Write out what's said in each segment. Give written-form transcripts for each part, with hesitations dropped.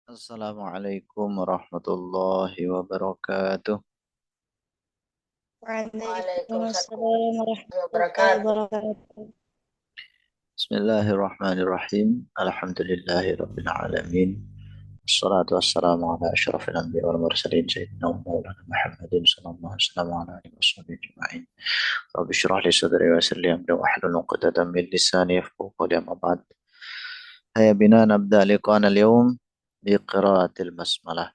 Assalamualaikum warahmatullahi wabarakatuh. Waalaikumsalam Waalaikumsalam warahmatullahi wabarakatuh. wabarakatuh. Bismillahirrahmanirrahim. Alhamdulillahi rabbil alamin. Assalatu wassalamu ala asyrafil anbiya wal mursalin sayyidina wa maulana Muhammadin sallallahu alaihi wasallam wa ala alihi washabihi ajma'in. Rabbi shrah li sadri wa yassir li amri wahlul 'uqdatam min lisani yafqahu qawli amma ba'd. Hayya bina nabda liqa'ana al-yawm bi qiraatil basmalah.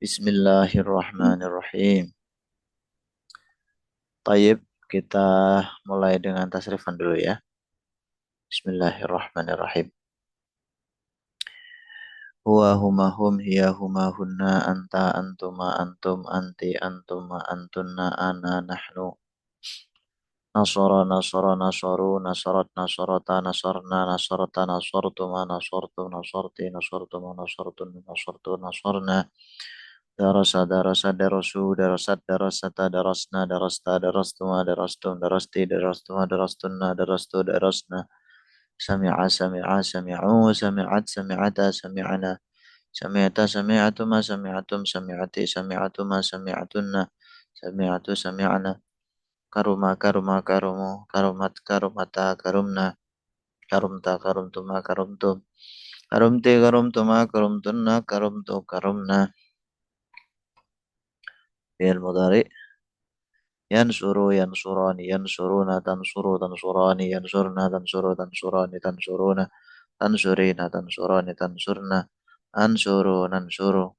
Bismillahirrahmanirrahim. Tayyib, kita mulai dengan tasrifan dulu ya. Bismillahirrahmanirrahim. Huwa huma hum hiya huma hunna anta antuma antum anti antuma antunna ana nahnu. Nasara nasara nasaru nasarat nasarata nasarna nasarta nasartuma nasartum nasarti nasartuma nasartun nasartu nasarna. Darasa darasa darasu darasat darasata darasna darasta darastuma darastum darasti darastuma darastunna darastu darasna. Sami'a sami'a sami'u sami'at sami'ata sami'na. Sami'ata sami'atuma sami'atum sami'ati sami'atuma sami'atunna sami'atu sami'na. Karuma karuma karumu karumat karumata karumna karumta karumtuma karumtum karumti karumtuma karumtunna karumtu karumna. Fi'il mudhari yansuru yansurani yansuruna tansuru tansurani yansurna tansuru tansurani tansuruna tansurina tansurani tansurna ansuru nansuru.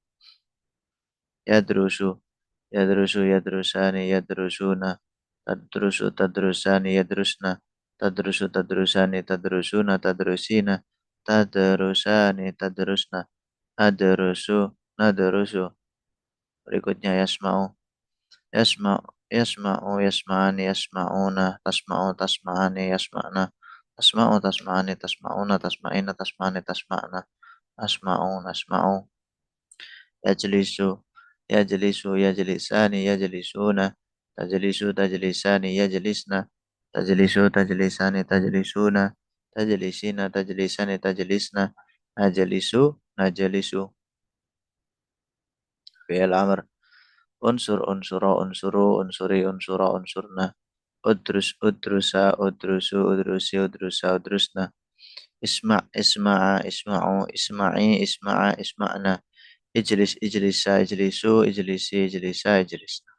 Yadrusu yadrusu yadrusani yadrusuna tadrusu tadrusani yadrusna tadrusu tadrusani tadrusuna tadrusina tadrusani tadrusna adrusu nadrusu. Berikutnya yasma'u yasma'u yasma'u yasma'ani yasma'una tasma'u tasma'ani yasma'na tasma'u tasma'ani tasma'una tasma'ina tasma'ani tasma'na asma'u nasma'u. Yajlisu yajlisu yajlisani yajlisuna tajlisu tajlisani yajlisna tajlisu tajlisani tajlisuna tajlisina tajlisani tajlisna najlisu najlisu. Fi'il amr unsur unsura unsuru unsuri unsura unsurna udrus udrusa udrusu udrusi udrusa udrusna. Isma' isma'a isma'u isma'i isma'a isma'na. Ijlis ijlisa ijlisu ijlisi ijlisa ijlisna.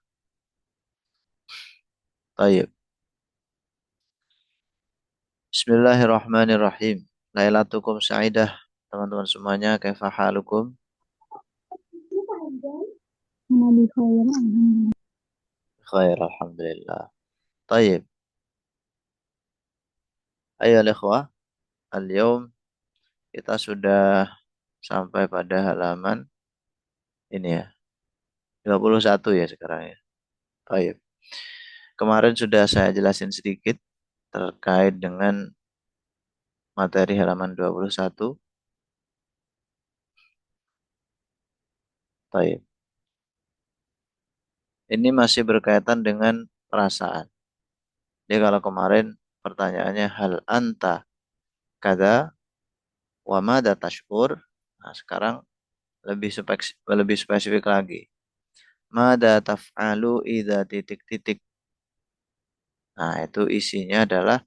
Tayyib. Bismillahirrahmanirrahim. Lailatukum sa'idah. Teman-teman semuanya, kaifa halukum? Ana bi khair, alhamdulillah. Khair, alhamdulillah. Tayyib. Ayo ikhwah, al-yawm kita sudah sampai pada halaman ini ya. 21 ya sekarang ya. Tayyib. Kemarin sudah saya jelasin sedikit terkait dengan materi halaman 21. Tayyib. Ini masih berkaitan dengan perasaan. Jadi kalau kemarin pertanyaannya hal anta kada wa mada tashkur. Nah, sekarang lebih spesifik lagi. Mada taf'alu idza titik titik. Nah, itu isinya adalah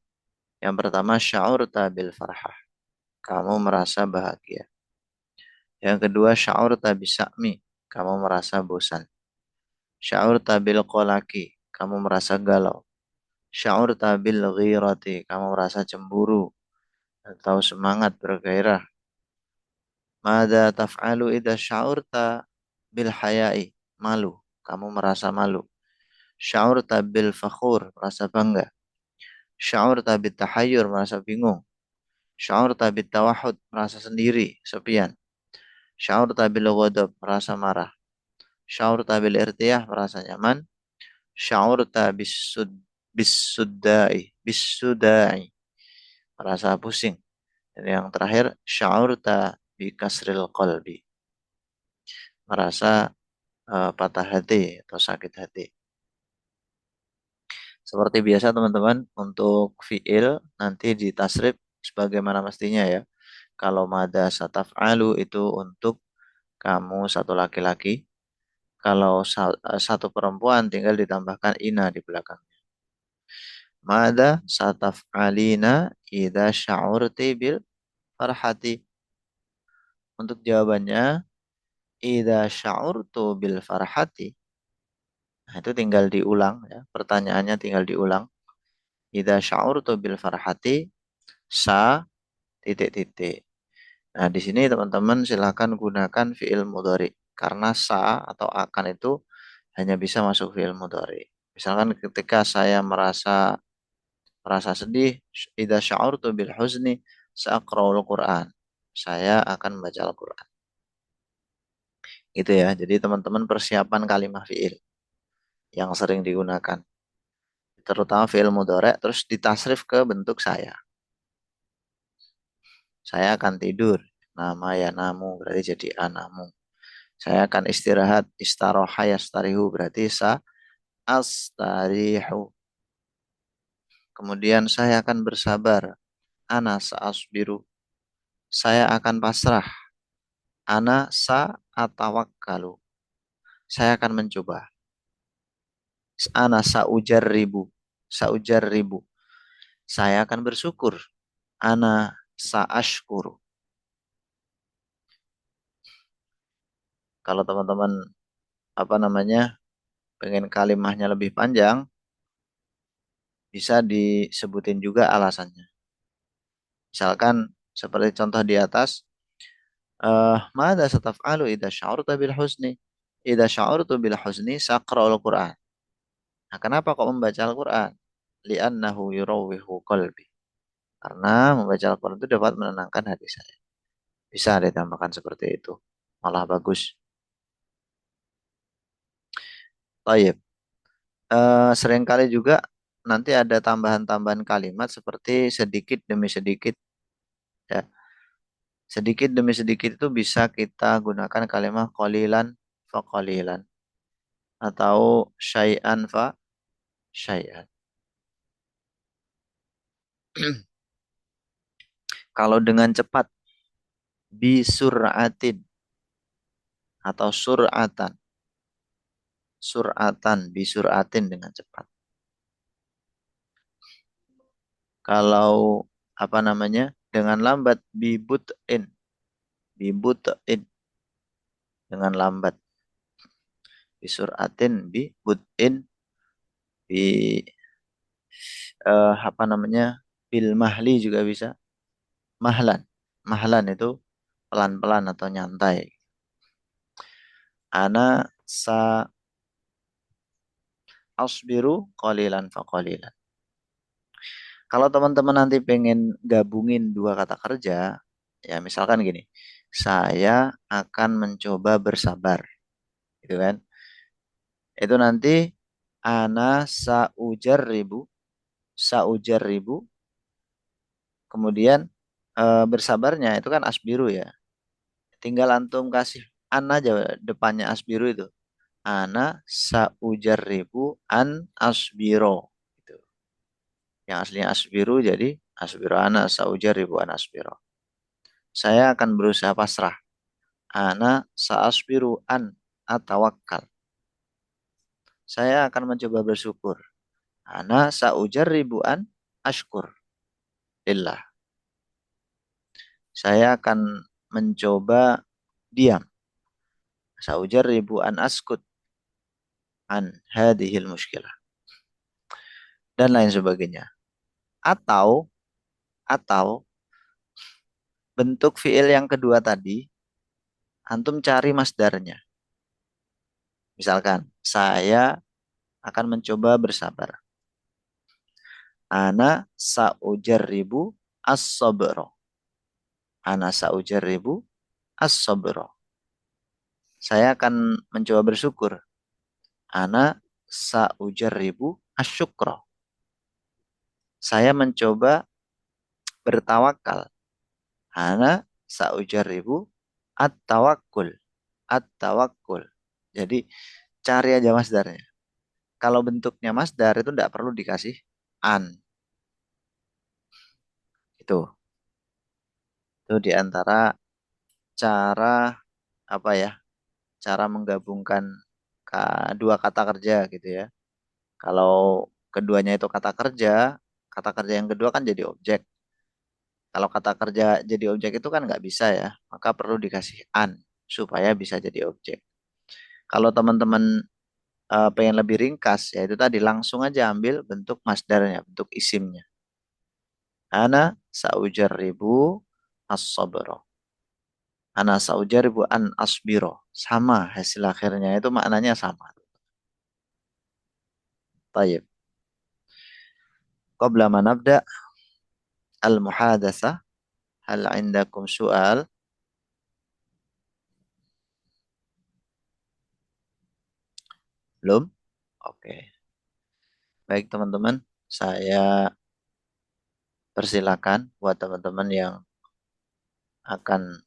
yang pertama sya'urta bil farhah. Kamu merasa bahagia. Yang kedua sya'urta bisa'mi. Kamu merasa bosan. Sya'urta bil qalaqi. Kamu merasa galau. Sya'urta bil ghirati. Kamu merasa cemburu atau semangat bergairah. Mada taf'alu idza sya'urta bil haya'i. Malu. Kamu merasa malu. Sya'urta bil fakhur. Merasa bangga. Sya'urta bit tahayyur. Merasa bingung. Sya'urta bit tawahud. Merasa sendiri, sepian. Sya'urta bil ghadab. Merasa marah. Sya'urta bil irtiyah. Merasa nyaman. Sya'urta bisudai. Merasa pusing. Dan yang terakhir, sya'urta bi kasril qalbi. Merasa patah hati atau sakit hati. Seperti biasa teman-teman, untuk fi'il nanti ditasrif sebagaimana mestinya ya. Kalau mada sataf'alu itu untuk Kamu satu laki-laki. Kalau satu perempuan tinggal ditambahkan ina di belakang. Mada sataf'alina idza sya'urti bil farhati. Untuk jawabannya, idza sya'urtu bil farhati. Nah, itu tinggal diulang ya. Pertanyaannya tinggal diulang. Idza sya'urtu bil farhati sa titik-titik. Nah, di sini teman-teman silakan gunakan fiil mudhari karena sa atau akan itu hanya bisa masuk fiil mudhari. Misalkan ketika saya merasa sedih, idza sya'urtu bil huzni sa'aqra'ul Qur'an. Saya akan membaca Al-Qur'an. Gitu ya. Jadi teman-teman persiapan kalimat fiil yang sering digunakan. Terutama fiil mudhari terus ditasrif ke bentuk saya. Saya akan tidur. Nama ya namu berarti jadi anamu. Saya akan istirahat. Istaroha yastarihu berarti sa astarihu. Kemudian saya akan bersabar. Ana sa'asbiru. Saya akan pasrah. Ana sa'atawakkalu. Saya akan mencoba. Ana sa'ujarribu. Sa'ujarribu. Saya akan bersyukur. Ana sa'ashkuru. Kalau teman-teman apa namanya pengen kalimahnya lebih panjang, bisa disebutin juga alasannya. Misalkan seperti contoh di atas, mada sataf'alu idza sya'urta bil husni? Idza sya'urtu bil husni saqra'ul Qur'an. Nah, kenapa kok membaca Al-Qur'an? Li'annahu yurawwihu qalbi. Karena membaca Al-Qur'an itu dapat menenangkan hati saya. Bisa ditambahkan seperti itu. Malah bagus. Baik. Seringkali juga nanti ada tambahan-tambahan kalimat seperti sedikit demi sedikit ya. Sedikit demi sedikit itu bisa kita gunakan kalimat qalilan fa qalilan atau syai'an fa syai'an. Kalau dengan cepat bisur'atin atau sur'atan. Sur'atan bisur'atin dengan cepat. Kalau apa namanya? Dengan lambat bibut'in. Bibut'in dengan lambat. Bisur'atin bibut'in bi apa namanya? Bil mahli juga bisa. Mahlan. Mahlan itu pelan-pelan atau nyantai. Ana sa asbiru qalilan fa qalilan. Kalau teman-teman nanti pengen gabungin dua kata kerja, ya misalkan gini, saya akan mencoba bersabar, gitu kan? Itu nanti ana saujar ribu, kemudian bersabarnya itu kan asbiru ya. Tinggal antum kasih an aja depannya asbiru itu. Ana saujar ribu an asbiro. Gitu. Yang aslinya asbiru jadi asbiru ana saujar ribu an asbiro. Saya akan berusaha pasrah. Ana saasbiru an atawakkal. Saya akan mencoba bersyukur. Ana saujar ribuan ashkur lillah. Saya akan mencoba diam. Saujar ribuan askut an hadihil muskilah. Dan lain sebagainya. Atau, atau bentuk fiil yang kedua tadi, antum cari masdarnya. Misalkan, saya akan mencoba bersabar. Ana saujar ribu as-sabro. Ana saujarribu as-sabra. Saya akan mencoba bersyukur. Ana saujarribu asyukra. Saya mencoba bertawakal. Ana saujarribu at-tawakkul. At-tawakkul. Jadi cari aja masdarnya. Kalau bentuknya masdar itu tidak perlu dikasih an. Itu. Itu diantara cara apa ya, cara menggabungkan dua kata kerja gitu ya. Kalau keduanya itu kata kerja yang kedua kan jadi objek. Kalau kata kerja jadi objek itu kan nggak bisa ya, maka perlu dikasih an supaya bisa jadi objek. Kalau teman-teman pengen lebih ringkas, ya itu tadi langsung aja ambil bentuk masdarnya, bentuk isimnya. Ana saujarribu as-sabra. Ana saujarribu an asbiro. Sama hasil akhirnya itu maknanya sama. Tayyib. Qabla ma nabda al-muhadatsah, hal indakum su'al? Belum? Oke. Baik teman-teman, saya persilakan buat teman-teman yang akan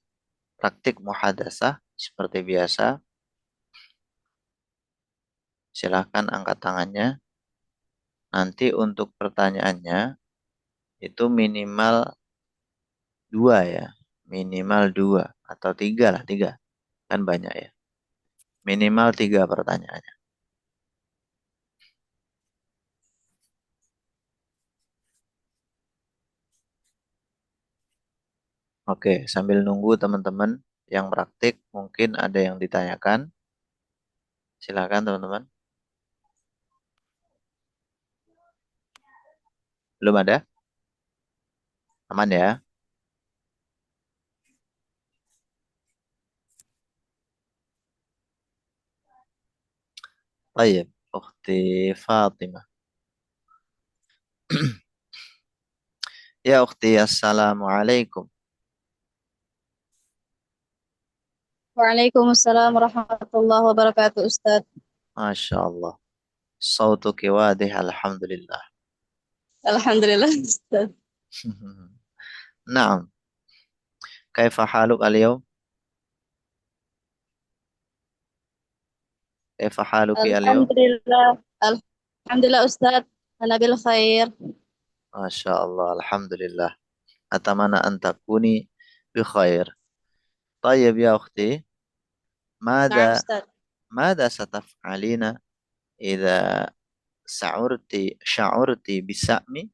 praktik muhadatsah seperti biasa, silahkan angkat tangannya. Nanti untuk pertanyaannya itu minimal dua ya, minimal dua atau tiga lah, tiga kan banyak ya. Minimal tiga pertanyaannya. Oke, sambil nunggu teman-teman yang praktik mungkin ada yang ditanyakan. Silakan teman-teman. Belum ada? Aman ya? Baik, Ukhti Fatimah. Ya Ukhti, Assalamualaikum. Waalaikumsalam warahmatullahi wabarakatuh, Ustaz. Masya Allah. Sautuki wadih, alhamdulillah. Alhamdulillah, Ustaz. Naam. Kaifa haluk al-yawm? Kaifa haluki al-yawm? Alhamdulillah. Alhamdulillah, Ustaz. Ana bil khair. Masya Allah, alhamdulillah. Atamana an takuni bi khair. Tayyib ya ukhti, Naam, mada Ustaz. mada sataf'alina idza sya'urti bisa'mi?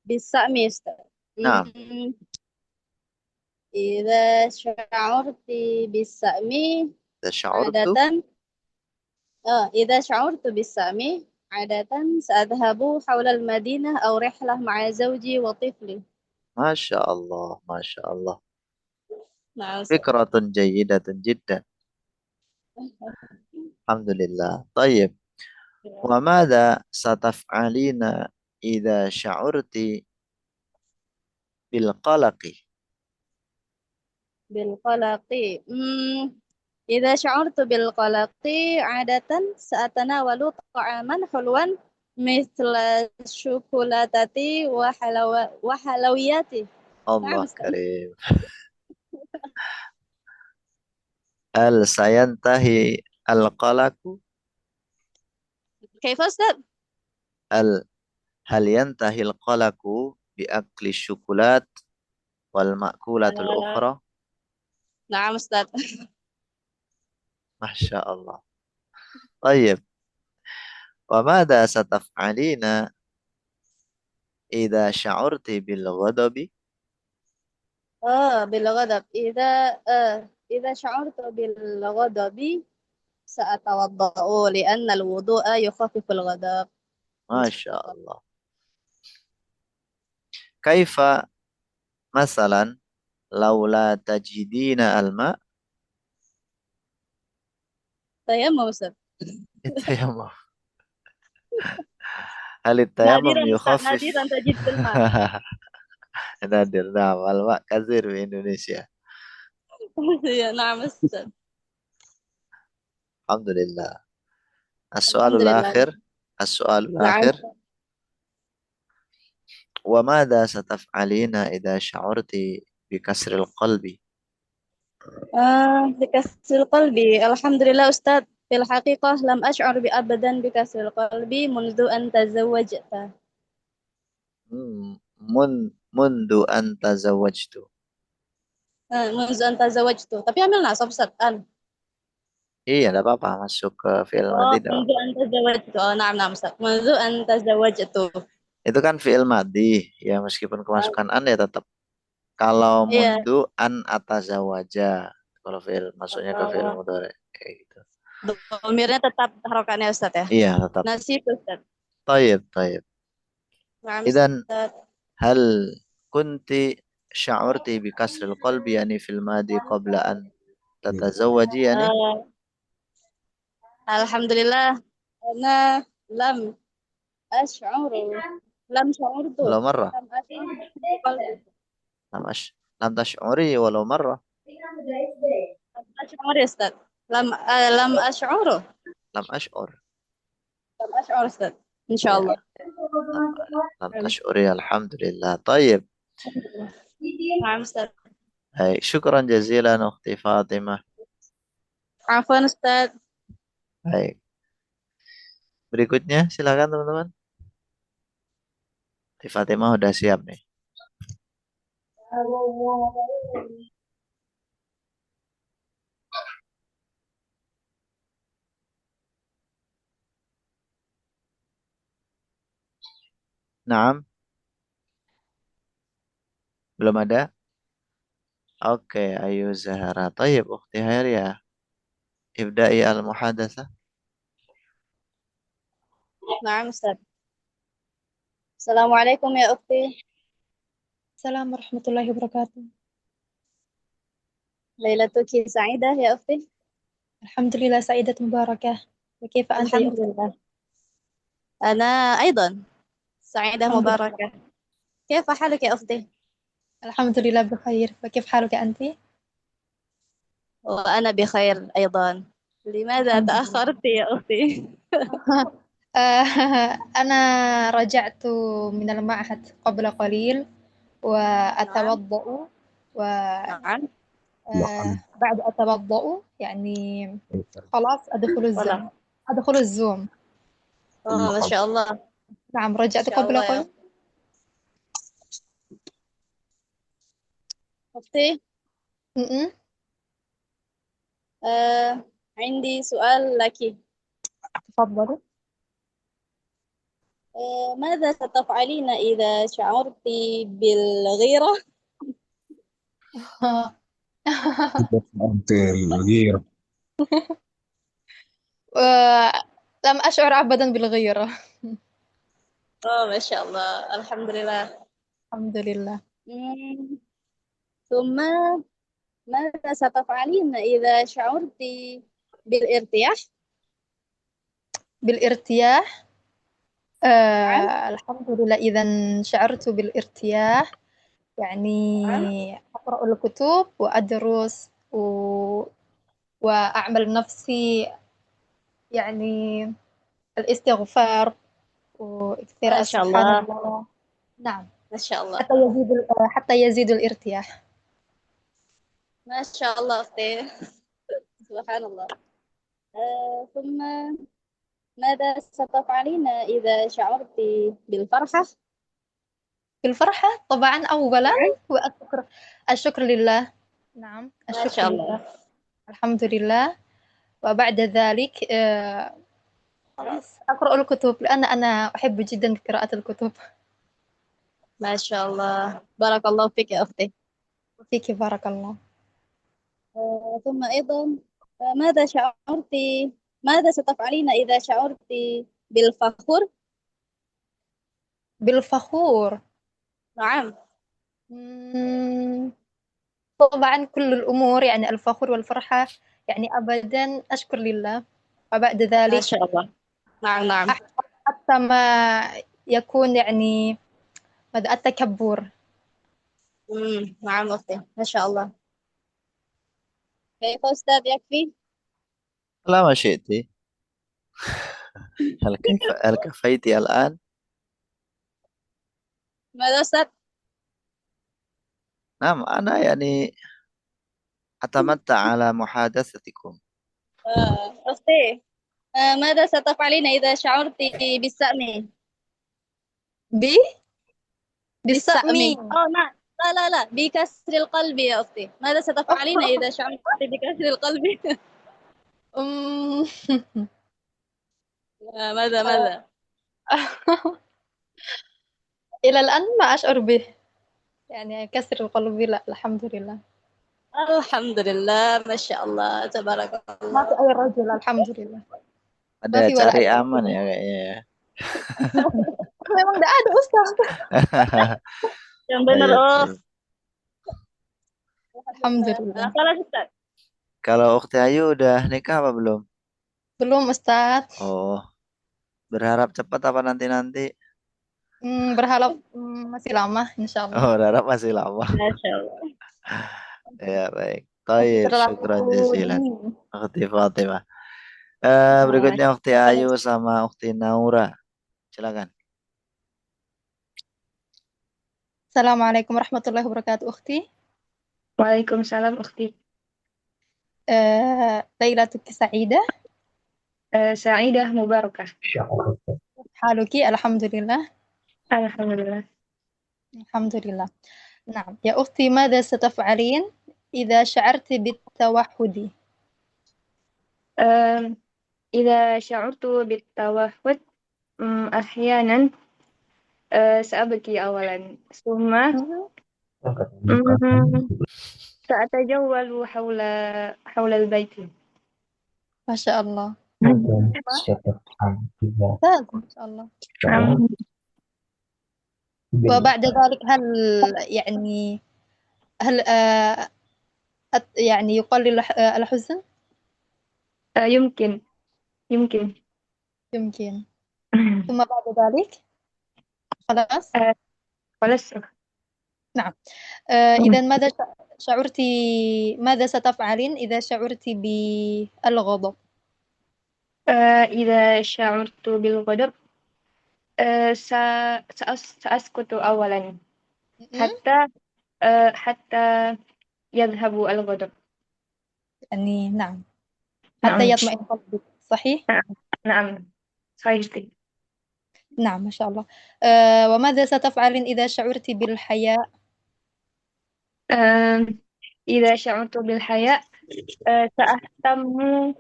Bisa mi, Ustaz. Naam, Hmm. إذا شعرت بالسأم idza sya'urtu عادة إذا شعرت بالسأم عادة سأذهب حول المدينة أو رحلة مع زوجي وطفلي. Masya Allah, Masya Allah. نعم أستاذ. Fikratun jayyidatun jiddan. Alhamdulillah. Tayyib. Wa mada sataf'alina idza sya'urti bil qalaqi? بالقلق. إذا شعرت بالقلق عادة سأتناول طعاما حلوا مثل الشوكولاتة وحلويات. نعم Allah أستاذ. karim. Al sayantahi al qalaqu? كيف أستاذ؟ Al hal yantahi al qalaqu bi akli syukulat wal ma'kulatul ukhra? نعم أستاذ. Masya Allah. Tayyib. Wa mada sataf'alina idza sya'urti bil ghadabi? بالغضب. إذا شعرت بالغضب سأتوضأ لأن الوضوء يخفف الغضب. Masya Allah. Kaifa masalan laula tajidina alma? تيمم أستاذ. Tayammum. Hal tayammum نادرا أستاذ، yukhaffif? نادرا تجد الماء. Nadir. Nah, al-ma kazir di Indonesia. نعم أستاذ. Alhamdulillah. الحمد As-soalul لله. akhir. As-soalul نعم. akhir. Wa madha sataf'alina idha sya'urti bi kasril qalbi? بكسر القلب. الحمد لله أستاذ. في الحقيقة لم أشعر أبدا بكسر القلب منذ أن تزوجت. Hmm. Mundu anta zawajtu. منذ أن تزوجت. Tapi ambil nasab Ustaz. Iya, tidak apa-apa. Masuk ke fi'il madi, Oh, tidak منذ apa-apa. أن تزوجت. Oh, نعم نعم Ustaz. منذ أن تزوجت. Itu kan fi'il madi. Ya, meskipun kemasukan an ya tetap. Kalau Iya. mundu an atazawaja. Kalau fi'il masuknya ke fi'il Oh, mudhari kayak gitu. domirnya tetap harokannya Ustaz ya. Iya, tetap. Nasib Ustaz. Tayyib, tayyib. نعم Idan Ustaz. hal kunti sya'urti bi kasril qalbi yani fil madi qabla an tatazawwaji yani Eh, Alhamdulillah. أنا لم أشعر لم شعرت walau marrah. لم أشعر بقلبي. Lam lam tash'uri walau marrah. لم أشعر يا أستاذ. لم أشعر. Lam ash'ur. لم أشعر أستاذ. إن شاء Ya, الله. lam, lam tash'uri alhamdulillah. Tayyib. نعم أستاذ. Baik, syukran jazilan ukhti Fatimah. عفوا أستاذ. Baik. Berikutnya silakan teman-teman. Ukhti Fatimah udah siap nih. Naam, belum ada? Oke, ayo Zahra. Tayyib, ukhti Hairiyah. Ibda'i al-muhadatsah. نعم أستاذ. السلام عليكم يا أختي. السلام ورحمة الله وبركاته. ليلتك سعيدة يا أختي. الحمد لله سعيدة مباركة. وكيف أنت يا الحمد أختي؟ لله. أنا أيضا سعيدة الحمد لله. مباركة. كيف حالك يا أختي؟ الحمد لله بخير. وكيف حالك أنت؟ وأنا بخير أيضا. لماذا الحمد لله. تأخرت يا أختي؟ أنا رجعت من المعهد قبل قليل نعم وأتوضأ وبعد نعم. أتوضأ يعني خلاص والله. أدخل الزوم. ما شاء الله. ما نعم رجعت شاء قبل الله يا قليل. أختي. م-م. عندي سؤال لك. تفضلي. ماذا ستفعلين إذا شعرت بالغيرة؟ أنت الغيرة. لم أشعر أبدا بالغيرة. ما شاء الله. الحمد لله. الحمد لله. مم. ثم ماذا ستفعلين إذا شعرت بالارتياح؟ بالارتياح. نعم الحمد لله إذا شعرت بالارتياح يعني نعم. أقرأ الكتب وأدرس وأعمل نفسي يعني الاستغفار ما واكثر شاء سبحان الله. الله. نعم ما شاء الله. حتى يزيد الارتياح. ما شاء الله أختي. سبحان الله. ثم ماذا ستفعلين إذا شعرت بالفرحة؟ بالفرحة طبعا أولا نعم الشكر لله. نعم ما الشكر شاء لله. الله. الحمد لله. وبعد ذلك خلاص أقرأ الكتب لأن أنا أحب جدا قراءة الكتب. ما شاء الله. بارك الله فيك يا أختي. فيك بارك الله. ثم أيضا ماذا شعرت ماذا ستفعلين إذا شعرت بالفخر؟ بالفخور. نعم مم، طبعا كل الأمور يعني الفخر والفرحة يعني أبدا أشكر لله. وبعد ما ذلك شاء الله. نعم نعم. حتى ما يكون يعني ماذا التكبر. نعم أختي. ما شاء الله. كيف أستاذ يكفي؟ لا ما شئتي. هل كفيتي الآن؟ ماذا أستاذ؟ نعم أنا يعني أتمتع على محادثتكم. أختي ماذا ستفعلين إذا شعرت بالسأم؟ ب بالسأم. بالسأم. نعم لا لا لا، بكسر القلب يا أختي. ماذا ستفعلين إذا شعرت بكسر القلب؟ أمم، ماذا؟ إلى الآن ما أشعر به، يعني كسر القلب لا، الحمد لله. الحمد لله، ما شاء الله، تبارك ما في الله. أي رجل، الحمد لله. Ada ما في ولا cari أي aman رجل. ya kayaknya ya. Memang tidak ada Ustaz. Yang benar, Baik, oh. baik. Alhamdulillah. Salah, Ustaz. Kalau Ukti Ayu udah nikah apa belum? Belum Ustaz. Oh, berharap cepat apa nanti-nanti? Berharap masih lama insya Oh, Allah. berharap masih lama. Masya Allah. Ya, baik. Masih Taib, terlalu syukran jazilan. dini. Ukti Fatimah. Masya Berikutnya Ukti Ayu Allah. sama Ukti Naura. Silakan. Assalamualaikum warahmatullahi wabarakatuh, Ukhti. Waalaikumsalam ukhti. ليلتك سعيدة. Sa'idah Mubarakah. حالك الحمد لله. Alhamdulillah. الحمد لله. نعم يا أختي، ماذا ستفعلين إذا شعرت بالتوحد؟ إذا شعرت بالتوحد أحيانا سأبكي أولا ثم سأتجول حول البيت. ما شاء الله. ما شاء الله. وبعد ذلك يعني هل يعني يقلل الحزن؟ يمكن. يمكن. ثم بعد ذلك خلاص. خلاص. نعم. إذا ماذا ستفعلين إذا شعرت بالغضب؟ إذا شعرت بالغضب سأسكت أولا حتى يذهب الغضب. يعني نعم، حتى يطمئن قلبك. صحيح؟ نعم صحيح. نعم ما شاء الله. وماذا ستفعلين إذا شعرت بالحياء؟ إذا شعرت بالحياء سأهتم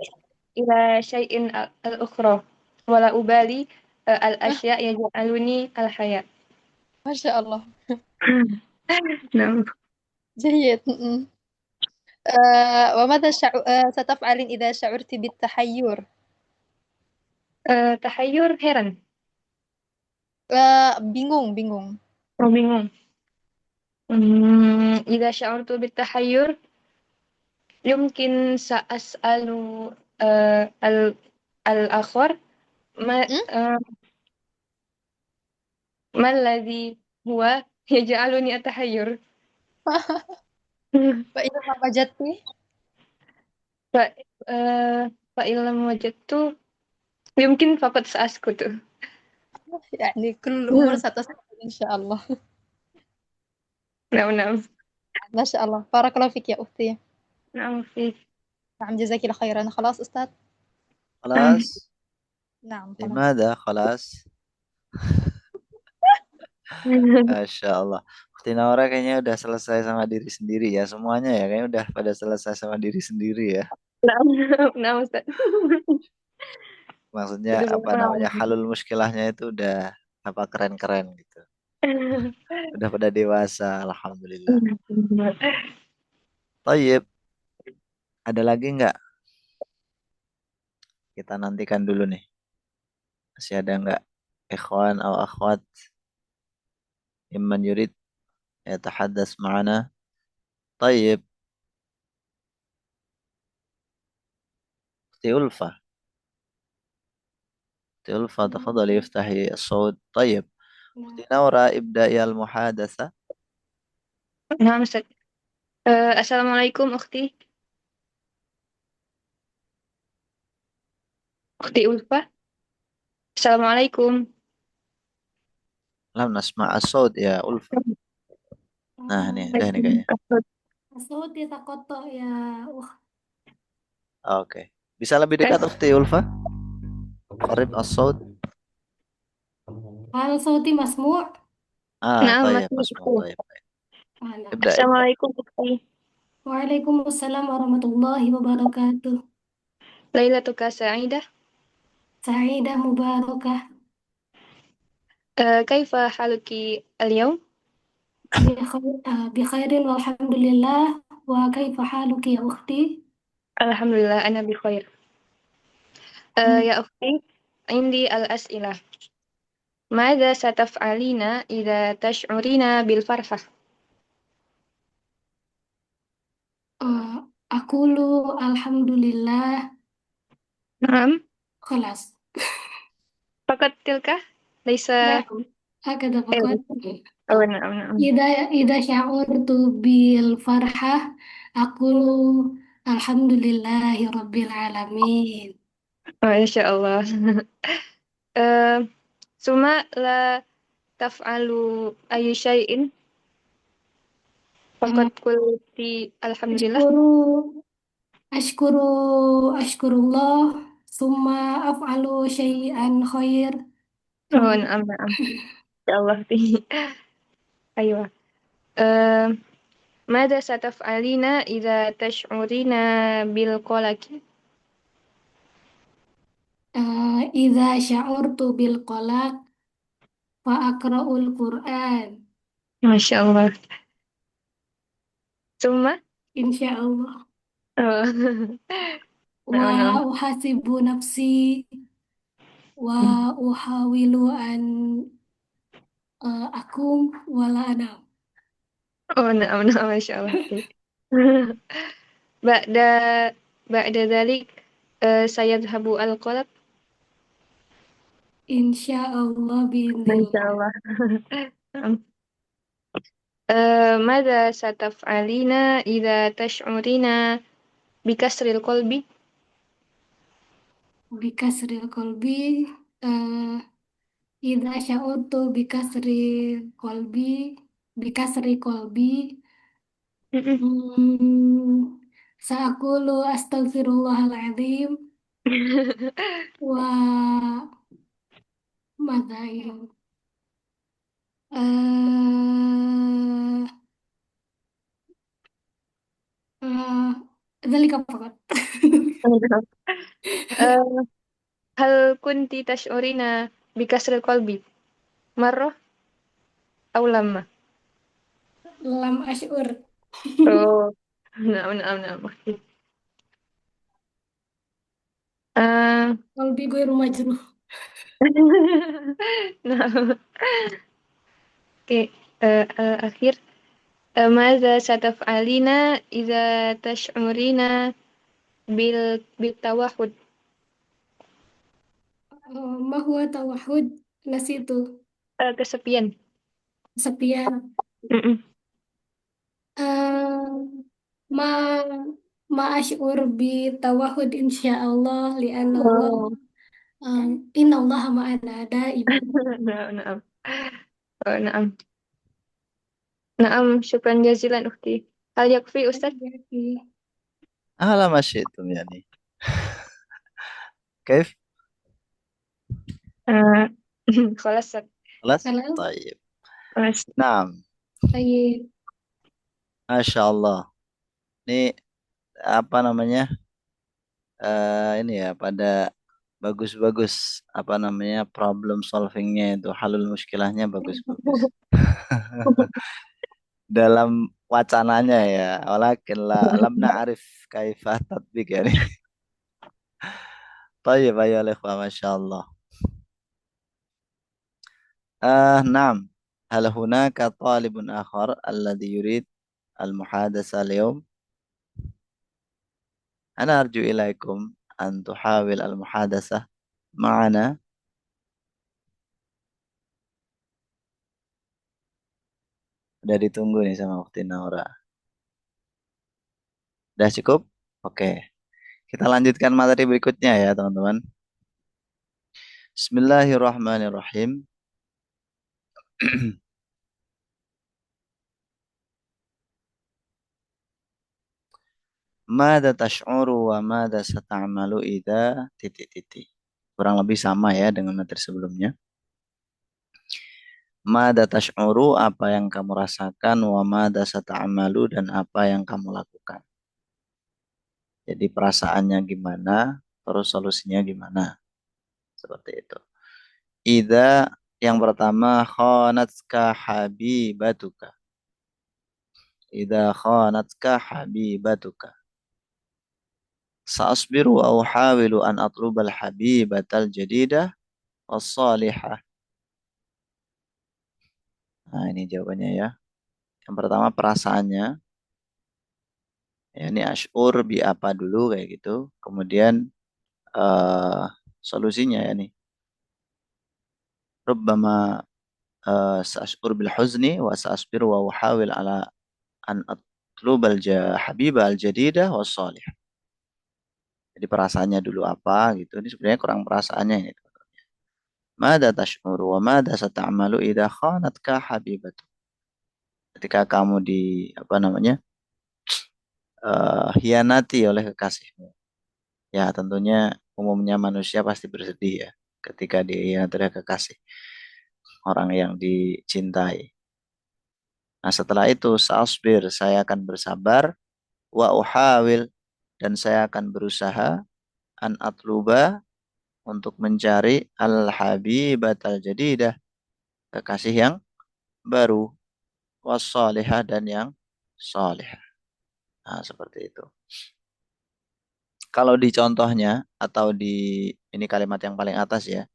إلى شيء الأخرى ولا أبالي الأشياء يجعلني الحياء. ما شاء الله. نعم. جيد. وماذا ستفعلين إذا شعرت بالتحير؟ تحير heran. bingung. bingung. إذا شعرت بالتحير يمكن سأسأل الآخر ما الذي هو يجعلني أتحير. فإذا ما وجدت فإن لم وجدت يمكن فقط سأسكت. يعني كل الأمور ستسهل إن شاء الله. نعم. ما شاء الله، بارك الله فيك يا أختي. نعم فيك. نعم جزاك الله خيرا. خلاص أستاذ؟ خلاص. نعم خلاص. لماذا خلاص؟ Masya Allah. Ukti Naura kayaknya udah selesai sama diri sendiri ya. Semuanya ya kayaknya udah pada selesai sama diri sendiri ya. Nah, Ustaz. Maksudnya apa namanya, halul muskilahnya itu udah apa keren-keren gitu. Udah pada dewasa, alhamdulillah. Tayyib. Ada lagi nggak? Kita nantikan dulu nih. Masih ada nggak? Ikhwan atau akhwat imman yurid yatahaddas ma'ana. Tayyib. Ukhti Ulfa. Ukhti Ulfa, tafadhali iftahi as-sawt. Tayyib. Ukhti Naura, ibda'i al-muhadatsa. نعم أستاذ. السلام عليكم أختي ألفة. السلام عليكم. Lam nasma' as-sawt ya Ulfa. Nah, nih, udah nih kayaknya. الصوت يتقطع يا أخت. Oke. Bisa lebih dekat Ukhti Ulfa? Qarib as-sawt. هل صوتي مسموع؟ نعم Tayyib, مسموع. masmu', tayyib. Anak. ابدأ ابدأ. Assalamualaikum Ukti. Waalaikumsalam warahmatullahi wabarakatuh. Lailatuka sa'idah. Sa'idah mubarakah. Kaifa haluki al-yawm? Bikhairin walhamdulillah. Wa kaifa haluki ya ukhti? Alhamdulillah, ana bi khair. Ya Ukti, indi al-as'ilah. Mada sataf'alina idza tash'urina bil farhah? Aqulu alhamdulillah. Naam. Khalas. Fakat tilka? Laisa Na'am. Hakada faqat. Oh, naam, naam. Ida sya'urtu bil farhah. Aqulu alhamdulillahi rabbil alamin. Masya Allah. Eh, Suma la taf'alu ayu syai'in fakat kulti alhamdulillah. Ashkuru Ashkuru Ashkurullah Summa af'alu syai'an khair. Oh, naam, naam. Ya Allah. Aywa. Eh, Mada sataf'alina idza tash'urina bil qalaqi? Idza sya'urtu bil qalaq fa aqra'ul Qur'an. Masya Allah. Summa? Insyaallah. Oh. Wa Naam, naam. uhasibu nafsi wa uhawilu an akum wala anam. Oh, naam, naam. Masya Allah. Ba'da ba'da dalik sayadhabu al-qalaq. Insyaallah Masya biidznillah. Allah. Naam. Mada sataf'alina idza tash'urina bikasril qalbi? Bikasril qalbi idza sya'urtu bikasri qalbi Hmm, Sa'akulu astaghfirullahaladzim wa madzaim. Eh eh Dzalika faqat. Eh, Hal kunti tash'urina bikasril qalbi marrah aw lamma? Lam asyur. Oh, naam, naam, naam. Eh, Qalbi ghairu majruh. Nah, oke. Akhir. Maza sataf'alina idza tash'urina bil tawahud? Ma huwa tawahhud? Nasitu. Kesepian. Sepian. Mm-mm. Eh, ma ma asyur bi tawahhud insyaallah li'anna Allah Oh, inna Allah ma'ana daiman. naam, naam. Oh, naam. Naam, syukran jazilan ukhti. Hal yakfi Ustaz? أهلا ما شئتم يعني. كيف؟ Eh, Khalas, Ustaz. خلاص Halo. طيب. Khalas. نعم. Baik. Masya Allah. Ini apa namanya? Ini ya pada bagus-bagus apa namanya problem solvingnya itu halul muskilahnya bagus-bagus dalam wacananya ya. Walakin lam na'rif kaifa tatbik ya. Tayyib ayo ikhwah Masya Allah. Naam. Hal hunaka talibun akhar alladhi yurid al-muhadasa al-yawm? Ana arju ilaikum an tuhawil al-muhadasah ma'ana. Udah ditunggu nih sama Ukti Naura. Udah cukup? Oke. Kita lanjutkan materi berikutnya ya teman-teman. Bismillahirrahmanirrahim. Mada tash'uru wa mada sata'amalu idha titik-titik. Kurang lebih sama ya dengan materi sebelumnya. Mada tash'uru, apa yang kamu rasakan, wa mada sata'amalu, dan apa yang kamu lakukan. Jadi perasaannya gimana, terus solusinya gimana. Seperti itu. Ida yang pertama, khanatka habibatuka. Ida khanatka habibatuka. Sa'asbiru wa uhawilu an atlubal habibatal jadidah was-salihah. Nah, ini jawabannya ya. Yang pertama perasaannya. Ya, ini ash'ur bi apa dulu kayak gitu. Kemudian eh solusinya ya nih. Rubbama sa'ash'ur bil huzni wa sa'asbiru wa uhawil ala an atlubal habibal jadidah was-salihah. Jadi perasaannya dulu apa gitu. Ini sebenarnya kurang perasaannya ini. Mada tash'uru wa mada sata'amalu idha khanatka habibatu. Ketika kamu di apa namanya? Hianati oleh kekasihmu. Ya, tentunya umumnya manusia pasti bersedih ya ketika dihianati oleh kekasih orang yang dicintai. Nah, setelah itu sa'asbir, saya akan bersabar, wa uhawil, dan saya akan berusaha an atluba, untuk mencari al-habibatal jadidah, kekasih yang baru, wassalihah, dan yang salihah. Nah, seperti itu. Kalau di contohnya atau di ini kalimat yang paling atas ya.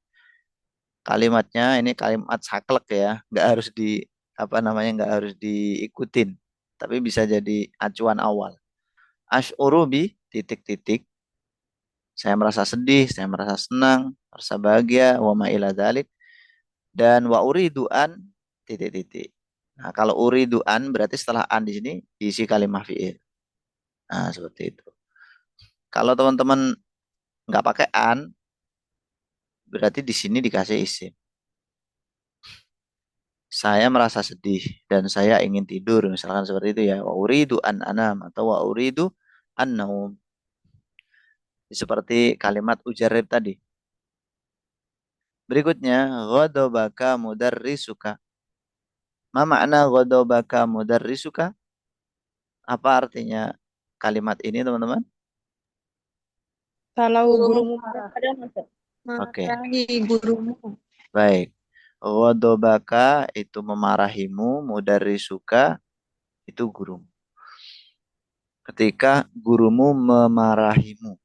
Kalimatnya ini kalimat saklek ya, nggak harus di apa namanya nggak harus diikutin, tapi bisa jadi acuan awal. Ash'uru bi titik-titik. Saya merasa sedih, saya merasa senang, merasa bahagia, wa ma ila dzalik, dan wa uridu an titik-titik. Nah, kalau uridu an berarti setelah an di sini diisi kalimat fi'il. Nah, seperti itu. Kalau teman-teman nggak pakai an, berarti di sini dikasih isim. Saya merasa sedih dan saya ingin tidur, misalkan seperti itu ya. Wa uridu an anam atau wa uridu an naum. Seperti kalimat ujarib tadi. Berikutnya, ghadabaka mudarrisuka. Ma makna ghadabaka mudarrisuka? Apa artinya kalimat ini, teman-teman? Kalau Gurumu gurumu marah. Ada maksud? Oke, marahi gurumu. baik. Ghadabaka itu memarahimu, mudarrisuka itu gurumu. Ketika gurumu memarahimu.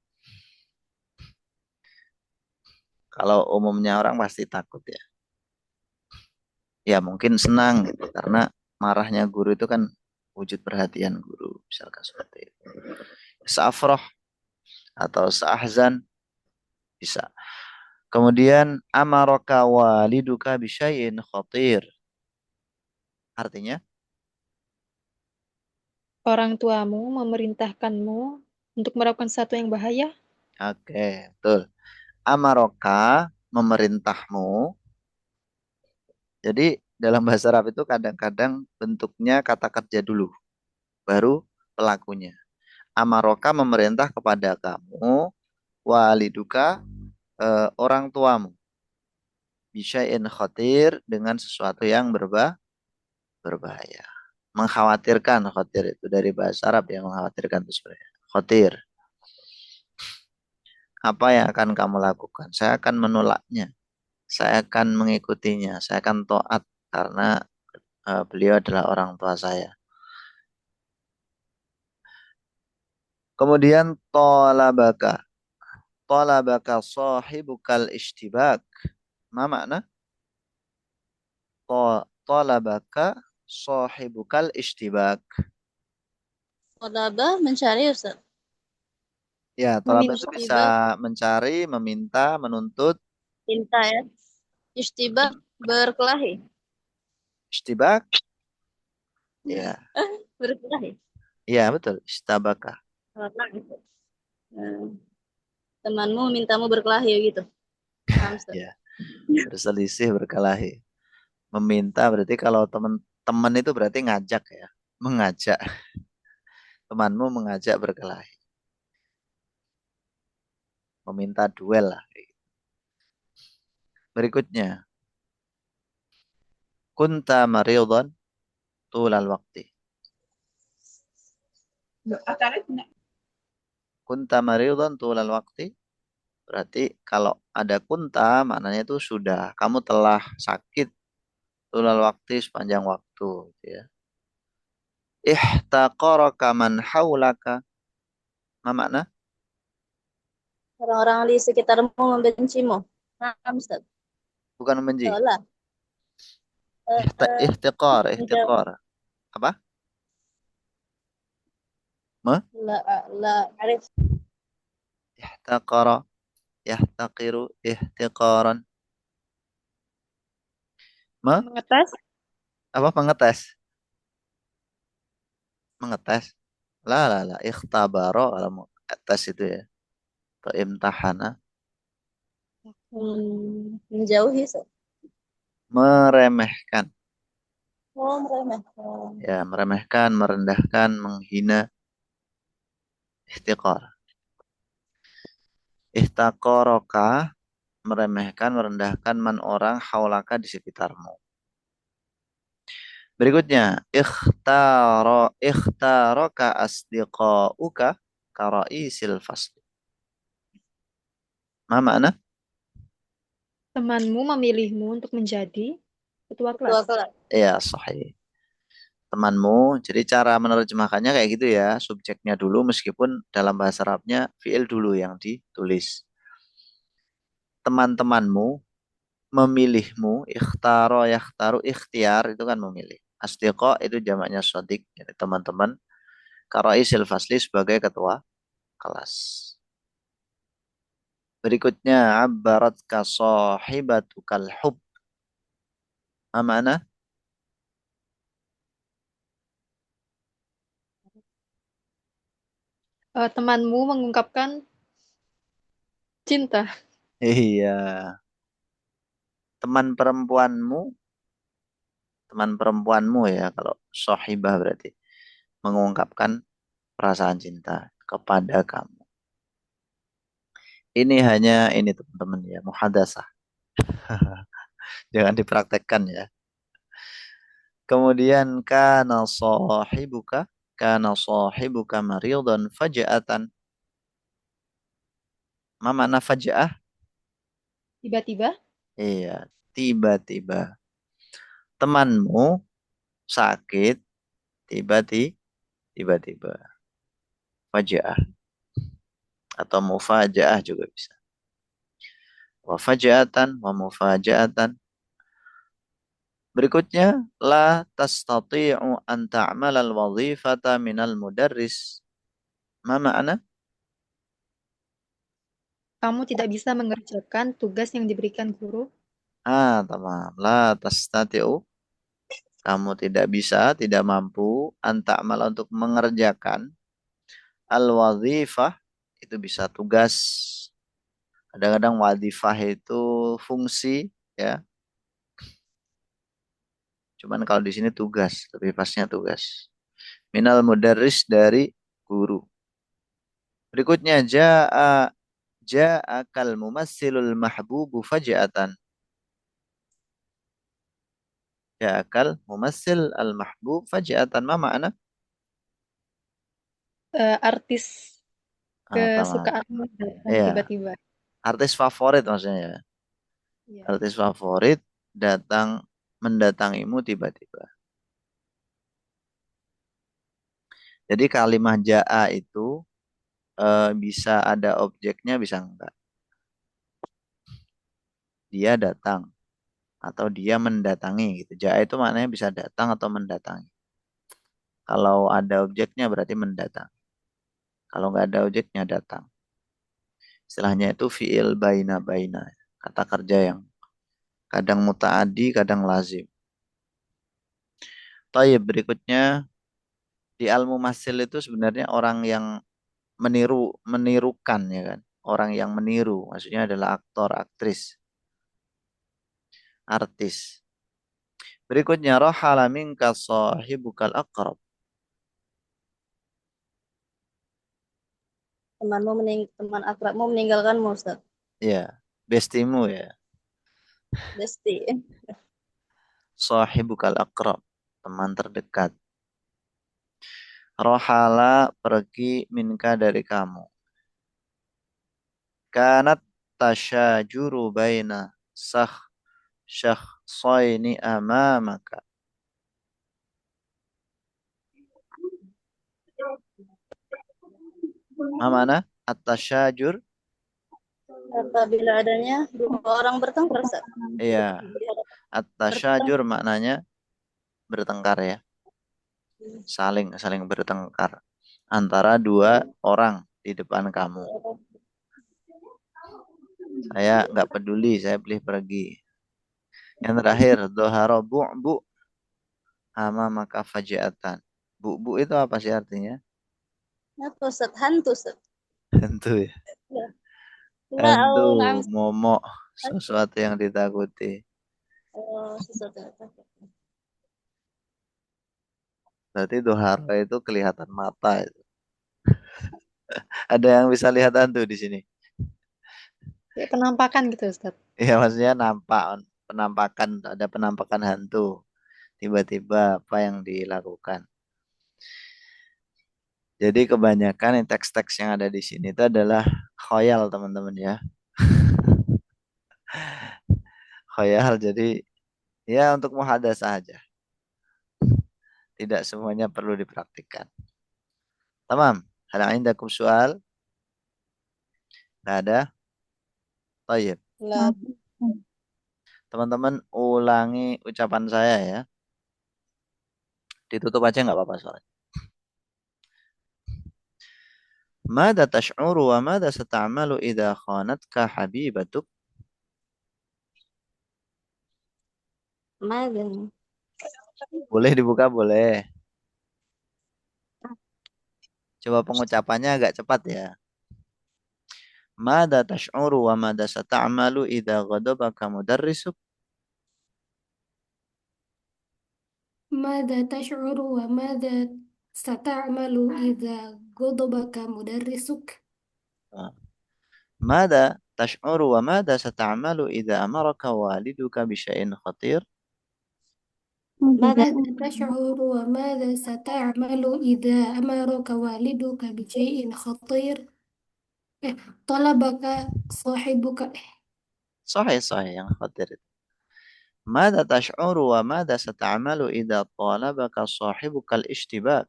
Kalau umumnya orang pasti takut ya. Ya mungkin senang gitu karena marahnya guru itu kan wujud perhatian guru, misalkan seperti itu. Sa'afroh atau sa'ahzan bisa. Kemudian amaraka waliduka bisyai'in khatir. Artinya Orang tuamu memerintahkanmu untuk melakukan sesuatu yang bahaya. oke, betul. Amaroka memerintahmu. Jadi dalam bahasa Arab itu kadang-kadang bentuknya kata kerja dulu, baru pelakunya. Amaroka memerintah kepada kamu, waliduka orang tuamu. Bisyai'in khatir dengan sesuatu yang berbahaya. Mengkhawatirkan, khatir itu dari bahasa Arab yang mengkhawatirkan itu sebenarnya. Khatir. Apa yang akan kamu lakukan? Saya akan menolaknya. Saya akan mengikutinya. Saya akan taat karena beliau adalah orang tua saya. Kemudian tolabaka. Tolabaka sahibukal ishtibak. Ma makna? Tolabaka sahibukal ishtibak. Talabah mencari Ustaz. Ya, tolabah itu bisa Ishtibak, mencari, meminta, menuntut. cinta ya. Ishtibak, berkelahi. Ishtibak. Ya, Berkelahi. ya betul. Istabaka. Berkelahi. Eh, temanmu mintamu berkelahi gitu. Paham, Ustaz? Ya, berselisih, berkelahi. Meminta berarti kalau teman-teman itu berarti ngajak ya. Mengajak. Temanmu mengajak berkelahi. Meminta duel lah. Berikutnya. kunta maridan tulal waqti. Kunta maridan tulal waqti. Berarti kalau ada kunta, maknanya itu sudah. Kamu telah sakit tulal waktu sepanjang waktu. Gitu ya. Ihtaqaraka man haulaka. Ma makna? Orang-orang di sekitarmu membencimu. Nah, Ustaz. Bukan membenci. Salah. Ihtiqar. Menjauh. Apa? Ma? La, arif. Ihtaqara. Yahtaqiru. Ihtiqaran. Ma? Mengetes. Apa mengetes? Mengetes. La. Ikhtabaro. Kalau tes itu ya. Atau imtahana. Menjauhi, Ustaz. Meremehkan. Oh, meremeh. Ya, meremehkan, merendahkan, menghina. Ihtiqar. Ihtaqaraka. Meremehkan, merendahkan man orang haulaka di sekitarmu. Berikutnya, ikhtaraka asdiqauka karaisil fasli. Ma makna? Temanmu memilihmu untuk menjadi ketua Ketua kelas. kelas. Ya, sahih. Temanmu, jadi cara menerjemahkannya kayak gitu ya. Subjeknya dulu meskipun dalam bahasa Arabnya fi'il dulu yang ditulis. Teman-temanmu memilihmu, ikhtaro, yakhtaru, ikhtiar itu kan memilih. Asdiqa itu jamaknya sodik, jadi teman-teman. Karaisil fasli sebagai ketua kelas. Berikutnya, abbaratka sahibatukal hub. Ma mana? Temanmu mengungkapkan cinta. Iya. Teman perempuanmu ya, kalau sahibah berarti mengungkapkan perasaan cinta kepada kamu. Ini hanya ini teman-teman ya, muhadasah. Jangan dipraktekkan ya. Kemudian kana sahibuka maridan faja'atan. Ma makna faja'ah? Tiba-tiba. Iya, tiba-tiba. Temanmu sakit tiba-tiba. Faja'ah atau mufaja'ah juga bisa. Wa faja'atan wa mufaja'atan. Berikutnya, la tastati'u an ta'mal al-wadhifata minal mudarris. Ma makna? Kamu tidak bisa mengerjakan tugas yang diberikan guru. Tamam. La tastati'u. Kamu tidak bisa, tidak mampu an ta'mal untuk mengerjakan al-wadhifah. Itu bisa tugas. Kadang-kadang wadhifah itu fungsi ya. Cuman kalau di sini tugas, lebih pasnya tugas. Minal mudarris dari guru. Berikutnya ja'akal mumassilul mahbubu faja'atan. Ja'akal mumassil al mahbub faja'atan. Ma makna? Artis Tamam. kesukaanmu datang Iya, tiba-tiba. artis favorit maksudnya ya. Iya. Artis favorit mendatangimu tiba-tiba. Jadi kalimah ja'a itu bisa ada objeknya, bisa enggak. Dia datang atau dia mendatangi gitu. Ja'a itu maknanya bisa datang atau mendatangi. Kalau ada objeknya berarti mendatang. Kalau nggak ada objeknya datang. Istilahnya itu fi'il baina-baina. Kata kerja yang kadang muta'adi, kadang lazim. Taib berikutnya di al-mumassil itu sebenarnya orang yang menirukan ya kan. Orang yang meniru, maksudnya adalah aktor, aktris, artis. Berikutnya rahala minka sahibukal aqrab. Teman akrabmu meninggalkanmu, Ustaz. Ya, bestimu ya. Besti. Sahibukal aqrab, teman terdekat. Rohala, pergi, minka, dari kamu. Kanat tasyajuru baina syakhsaini amamaka. Ma mana? At-tasyajur. Apabila adanya dua orang bertengkar, Ustaz. Iya. At-tasyajur maknanya bertengkar ya. Saling bertengkar antara dua orang di depan kamu. Saya nggak peduli, saya pilih pergi. Yang terakhir, doharo bu'bu amamaka fajiatan. Bu itu apa sih artinya? Apa Ustaz? Hantu Ustaz. Hantu ya. Ya. Hantu, Na'am. momok, sesuatu yang ditakuti. Oh, sesuatu. Berarti dohara itu kelihatan mata itu. Ada yang bisa lihat hantu di sini? Kayak penampakan gitu, Ustaz. Iya, maksudnya penampakan, ada penampakan hantu. Tiba-tiba apa yang dilakukan. Jadi kebanyakan teks-teks yang ada di sini itu adalah khoyal, teman-teman ya. Khoyal, jadi ya untuk muhadasah saja. Tidak semuanya perlu dipraktikkan. Tamam. Hal indakum soal? Nggak ada? Tayyib. La. Teman-teman ulangi ucapan saya ya. Ditutup aja nggak apa-apa soalnya. Mada tash'uru wa mada sata'amalu idha khanatka habibatuk? Mada. Boleh dibuka, boleh. Coba pengucapannya agak cepat ya. Mada tash'uru wa mada sata'amalu idha ghadabaka mudarrisuk? ماذا تشعر وماذا ستعمل إذا غضبك مدرسك؟ Mada tash'uru wa mada sata'amalu idha amaraka waliduka bisya'in khatir? ماذا تشعر وماذا ستعمل إذا أمرك والدك بشيء خطير؟ طلبك صاحبك Sahih, sahih yang khatir itu. Mada tash'uru wa mada sata'amalu idha talabaka sahibukal ishtibak?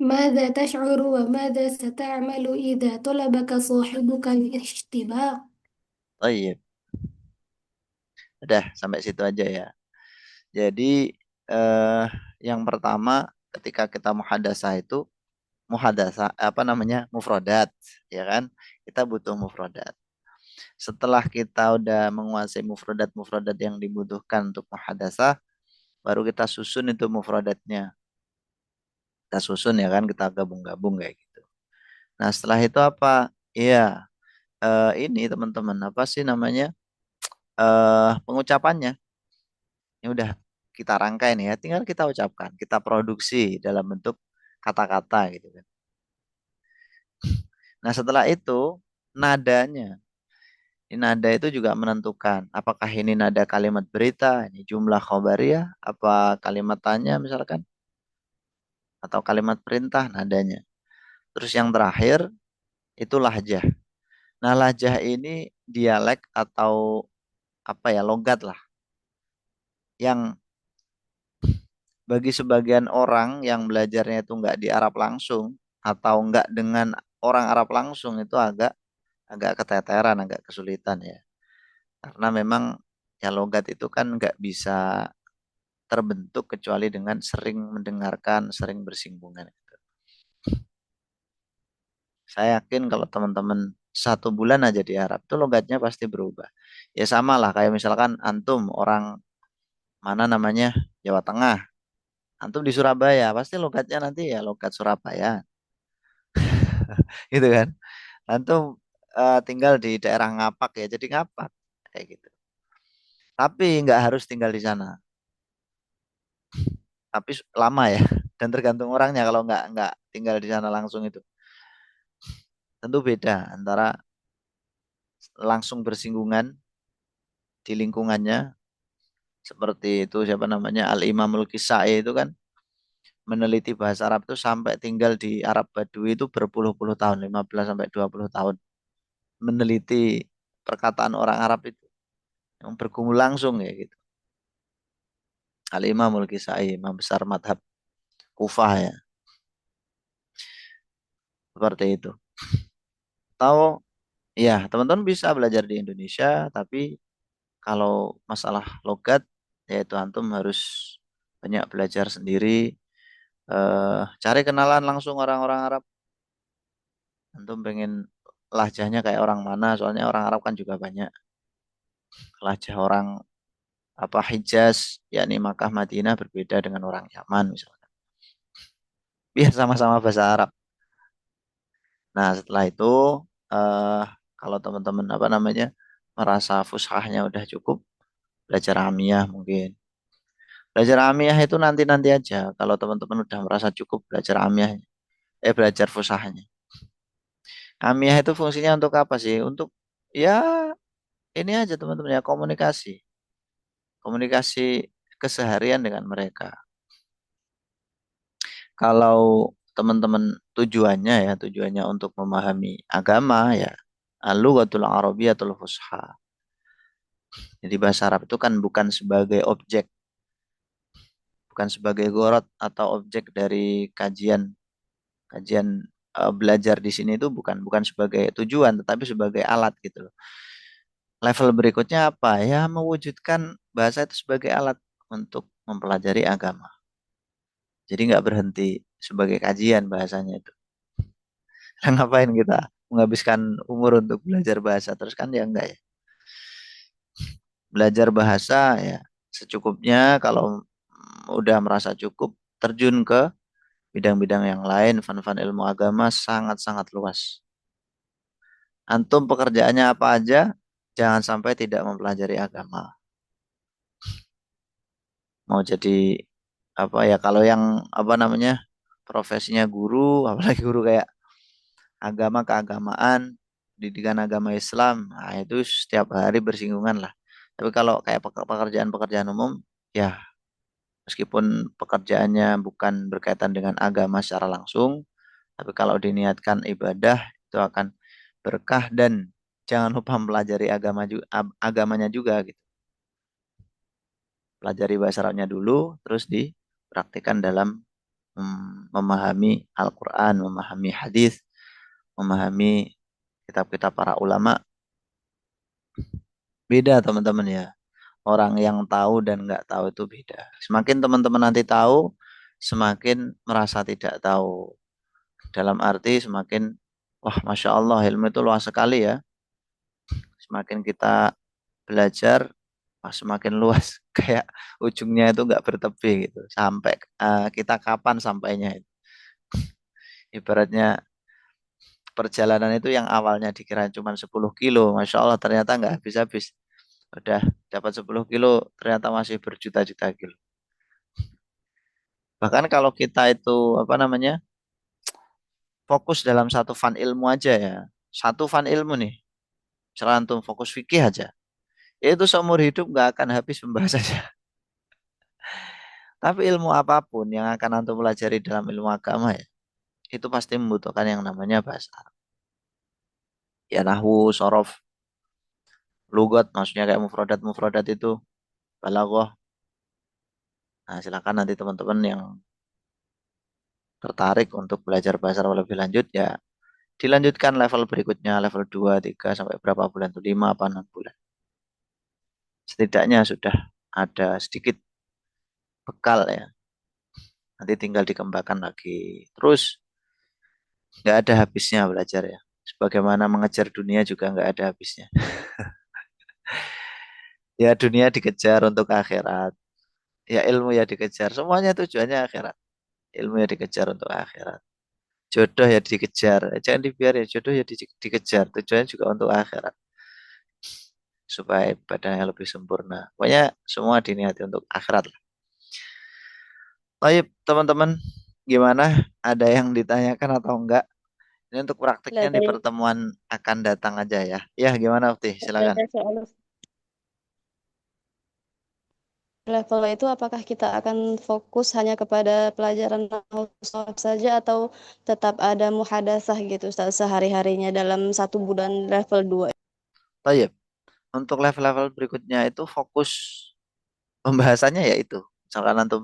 ماذا تشعر وماذا ستعمل إذا طلبك صاحبك الاشتباك؟ Tayyib. Udah sampai situ aja ya. Jadi yang pertama ketika kita muhadasah itu apa namanya? Mufradat, ya kan? Kita butuh mufradat. Setelah kita udah menguasai mufradat yang dibutuhkan untuk muhadasah, baru kita susun itu mufradatnya. Kita susun ya kan, kita gabung-gabung kayak gitu. Nah, setelah itu apa? Iya, ini teman-teman apa sih namanya? Pengucapannya. Ini udah kita rangkai nih ya, tinggal kita ucapkan, kita produksi dalam bentuk kata-kata gitu kan. Nah, setelah itu nadanya. Ini nada itu juga menentukan apakah ini nada kalimat berita, ini jumlah khobariyah, apa kalimat tanya misalkan, atau kalimat perintah nadanya. Terus yang terakhir itu lahjah. Nah, lahjah ini dialek atau apa ya, logat lah. Yang bagi sebagian orang yang belajarnya itu nggak di Arab langsung atau nggak dengan orang Arab langsung itu agak agak keteteran, agak kesulitan ya. Karena memang ya logat itu kan nggak bisa terbentuk kecuali dengan sering mendengarkan, sering bersinggungan. Saya yakin kalau teman-teman 1 bulan aja di Arab itu logatnya pasti berubah. Ya sama lah kayak misalkan antum orang mana namanya Jawa Tengah, antum di Surabaya pasti logatnya nanti ya logat Surabaya, gitu kan. Antum tinggal di daerah Ngapak ya jadi Ngapak kayak gitu. Tapi nggak harus tinggal di sana. Tapi lama ya dan tergantung orangnya kalau nggak tinggal di sana langsung itu. Tentu beda antara langsung bersinggungan di lingkungannya Seperti itu siapa namanya Al-Imamul Kisai itu kan meneliti bahasa Arab itu sampai tinggal di Arab Badui itu berpuluh-puluh tahun, 15 sampai 20 tahun. Meneliti perkataan orang Arab itu yang bergumul langsung ya gitu. Al-Imamul Kisai, imam besar madhab Kufah ya, seperti itu. Atau ya teman-teman bisa belajar di Indonesia, tapi kalau masalah logat, yaitu antum harus banyak belajar sendiri, cari kenalan langsung orang-orang Arab. Antum pengen lahjahnya kayak orang mana, soalnya orang Arab kan juga banyak. Lahjah orang apa Hijaz, yakni Makkah Madinah berbeda dengan orang Yaman misalnya. Biar sama-sama bahasa Arab. Nah, setelah itu eh kalau teman-teman apa namanya merasa fushahnya udah cukup, belajar amiyah mungkin. Belajar amiyah itu nanti-nanti aja. Kalau teman-teman udah merasa cukup belajar amiyahnya, belajar fushahnya. Amiyah itu fungsinya untuk apa sih? Untuk ya ini aja teman-teman ya komunikasi. Komunikasi keseharian dengan mereka. Kalau teman-teman tujuannya untuk memahami agama ya, al-lughatul arabiyyatul fusha. Jadi bahasa Arab itu kan bukan sebagai objek, bukan sebagai gorot atau objek dari kajian kajian belajar di sini itu bukan sebagai tujuan tetapi sebagai alat gitu loh. Level berikutnya apa? Ya mewujudkan bahasa itu sebagai alat untuk mempelajari agama. Jadi nggak berhenti sebagai kajian bahasanya itu. Ngapain kita menghabiskan umur untuk belajar bahasa terus kan ya enggak ya. Belajar bahasa ya secukupnya kalau udah merasa cukup terjun ke bidang-bidang yang lain, fan-fan ilmu agama sangat-sangat luas. Antum pekerjaannya apa aja, jangan sampai tidak mempelajari agama. Mau jadi apa ya kalau yang apa namanya profesinya guru, apalagi guru kayak agama keagamaan, pendidikan agama Islam, nah itu setiap hari bersinggungan lah. Tapi kalau kayak pekerjaan-pekerjaan umum, ya meskipun pekerjaannya bukan berkaitan dengan agama secara langsung, tapi kalau diniatkan ibadah itu akan berkah dan jangan lupa mempelajari agamanya juga gitu. Pelajari bahasa Arabnya dulu, terus dipraktikkan dalam memahami Al-Quran, memahami hadis, memahami kitab-kitab para ulama. Beda teman-teman ya. Orang yang tahu dan nggak tahu itu beda. Semakin teman-teman nanti tahu, semakin merasa tidak tahu. Dalam arti semakin, wah Masya Allah ilmu itu luas sekali ya. Semakin kita belajar, wah, semakin luas. Kayak ujungnya itu nggak bertepi gitu. Sampai kita kapan sampainya itu. Ibaratnya perjalanan itu yang awalnya dikira cuma 10 kilo, Masya Allah ternyata nggak habis-habis. Udah dapat 10 kilo, ternyata masih berjuta-juta kilo. Bahkan kalau kita itu apa namanya fokus dalam satu fan ilmu aja ya, satu fan ilmu nih, misalnya antum fokus fikih aja, itu seumur hidup nggak akan habis pembahasannya. Tapi ilmu apapun yang akan antum pelajari dalam ilmu agama ya, itu pasti membutuhkan yang namanya bahasa Arab. Ya nahwu, sorof, lugat, maksudnya kayak mufradat itu, balaghah. Nah, silakan nanti teman-teman yang tertarik untuk belajar bahasa Arab lebih lanjut ya dilanjutkan level berikutnya, level 2 3 sampai berapa bulan tuh, 5 apa 6 bulan. Setidaknya sudah ada sedikit bekal ya. Nanti tinggal dikembangkan lagi. Terus nggak ada habisnya belajar ya. Sebagaimana mengejar dunia juga nggak ada habisnya. Ya dunia dikejar untuk akhirat. Ya ilmu ya dikejar. Semuanya tujuannya akhirat. Ilmu ya dikejar untuk akhirat. Jodoh ya dikejar. Jangan dibiarin jodoh ya dikejar. Tujuannya juga untuk akhirat. Supaya ibadahnya lebih sempurna. Pokoknya semua diniati untuk akhirat lah. Baik, teman-teman, gimana? Ada yang ditanyakan atau enggak? Ini untuk Lah praktiknya di dari pertemuan akan datang aja ya. Ya, gimana, Ukti? Silakan. ada soal level itu apakah kita akan fokus hanya kepada pelajaran nahwu sharaf saja atau tetap ada muhadasah gitu Ustaz sehari-harinya dalam 1 bulan level 2? Tayyib. Untuk level-level berikutnya itu fokus pembahasannya ya itu. Misalkan antum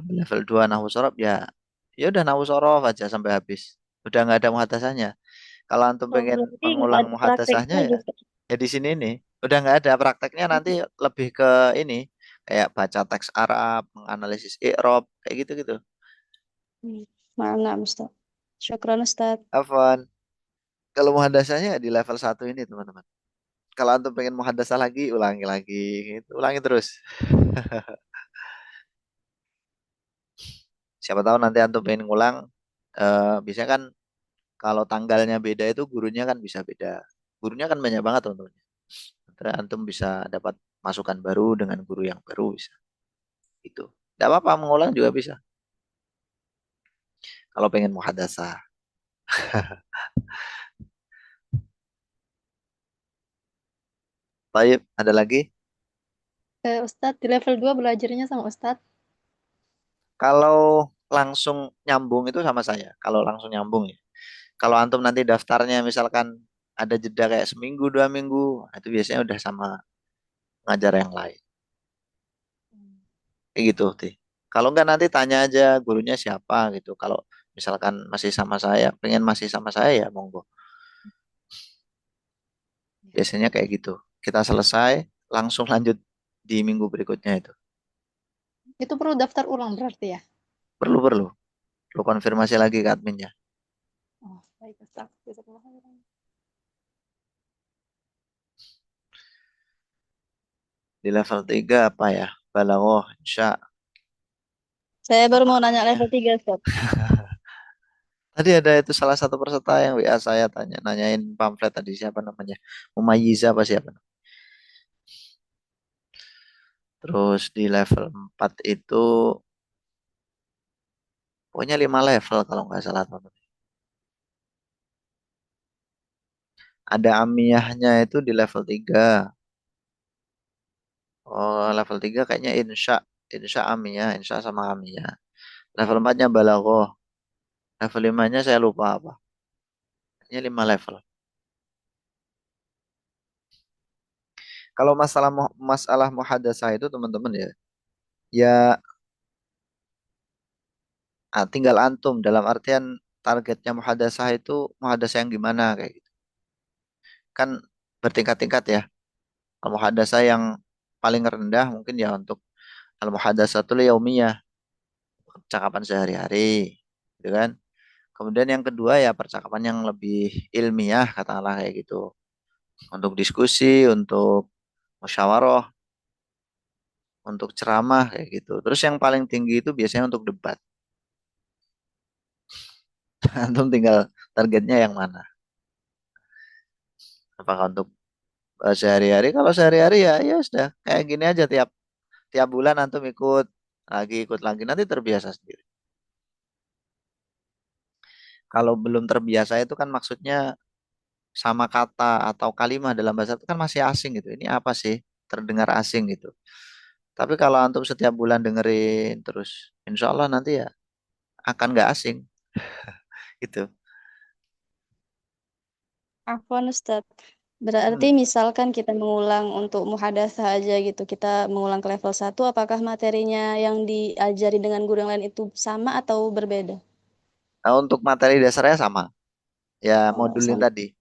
level 2 nahwu sorof ya, ya udah nahwu sorof aja sampai habis. Udah nggak ada muhadasahnya. Kalau antum Oh, pengen berarti nggak mengulang ada muhadasahnya prakteknya ya, gitu. ya di sini nih. Udah nggak ada prakteknya, nanti lebih ke ini kayak baca teks Arab, menganalisis i'rab, kayak gitu-gitu. Hmm. Mana Ustaz? Syukran Ustaz. Afwan. Kalau muhadasahnya di level 1 ini teman-teman. Kalau antum pengen muhadasah lagi, ulangi lagi, gitu. Ulangi terus. Siapa tahu nanti antum pengen ngulang, biasanya kan kalau tanggalnya beda itu gurunya kan bisa beda. Gurunya kan banyak banget teman-teman. Antara antum bisa dapat masukan baru dengan guru yang baru bisa. Itu. Tidak apa-apa mengulang juga bisa. Kalau pengen muhadasah. Baik, ada lagi? Ustadz, di level 2 belajarnya sama Ustadz. Kalau langsung nyambung itu sama saya. Kalau langsung nyambung ya. Kalau antum nanti daftarnya misalkan ada jeda kayak seminggu, 2 minggu, nah itu biasanya udah sama ngajar yang lain. Kayak gitu, Tih. Kalau enggak nanti tanya aja gurunya siapa gitu. Kalau misalkan masih sama saya, pengen masih sama saya ya monggo. Biasanya kayak gitu. Kita selesai, langsung lanjut di minggu berikutnya itu. Itu perlu daftar ulang berarti ya? Perlu, perlu konfirmasi lagi ke adminnya. Oh, baik Ustadz. Jazakallah khairan. Di level 3 apa ya? Balaghah, insya. Saya baru Apa mau nanya namanya? level 3 Ustaz. Tadi ada itu salah satu peserta yang WA saya nanyain pamflet tadi siapa namanya? Mumayyiza apa siapa? Terus di level 4 itu pokoknya 5 level kalau nggak salah teman. Ada amiyahnya itu di level 3. Oh, level 3 kayaknya insya. Insya amiyah, insya sama amiyah. Level 4-nya balaghah. Level 5-nya saya lupa apa. Kayaknya 5 level. Kalau masalah muhadasah itu teman-teman ya, ya tinggal antum dalam artian targetnya muhadasah itu muhadasah yang gimana kayak gitu. Kan bertingkat-tingkat ya. Al muhadasah yang paling rendah mungkin ya untuk al muhadasatul yaumiyah, percakapan sehari-hari, gitu kan. Kemudian yang kedua ya percakapan yang lebih ilmiah katakanlah kayak gitu. Untuk diskusi, untuk musyawarah, untuk ceramah kayak gitu. Terus yang paling tinggi itu biasanya untuk debat. Antum tinggal targetnya yang mana? Apakah untuk sehari-hari? Kalau sehari-hari ya ya sudah kayak gini aja tiap tiap bulan antum ikut lagi nanti terbiasa sendiri. Kalau belum terbiasa itu kan maksudnya sama kata atau kalimat dalam bahasa itu kan masih asing gitu. Ini apa sih? Terdengar asing gitu. Tapi kalau antum setiap bulan dengerin terus, insya Allah nanti ya akan nggak asing gitu. Afwan Ustaz. Berarti Hmm. misalkan kita mengulang untuk muhadasah aja gitu, kita mengulang ke level 1, apakah materinya yang diajari dengan guru yang lain itu sama atau berbeda? Nah, untuk materi dasarnya sama, ya Oh, modul yang sama. tadi.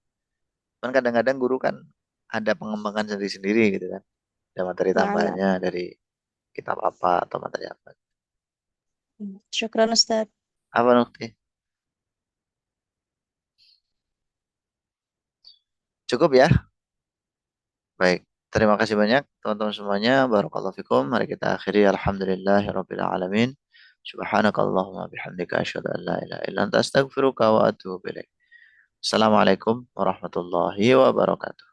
Kan kadang-kadang guru kan ada pengembangan sendiri-sendiri gitu kan. Ada materi Mana? tambahannya dari kitab apa atau materi apa. Syukran Ustaz. Apa Nukti? Cukup ya? Baik. Terima kasih banyak teman-teman semuanya. Barakallahu fikum. Mari kita akhiri. Alhamdulillahirabbil alamin. Subhanakallahumma bihamdika asyhadu an la ilaha illa anta astaghfiruka wa atubu ilaik. Assalamualaikum warahmatullahi wabarakatuh.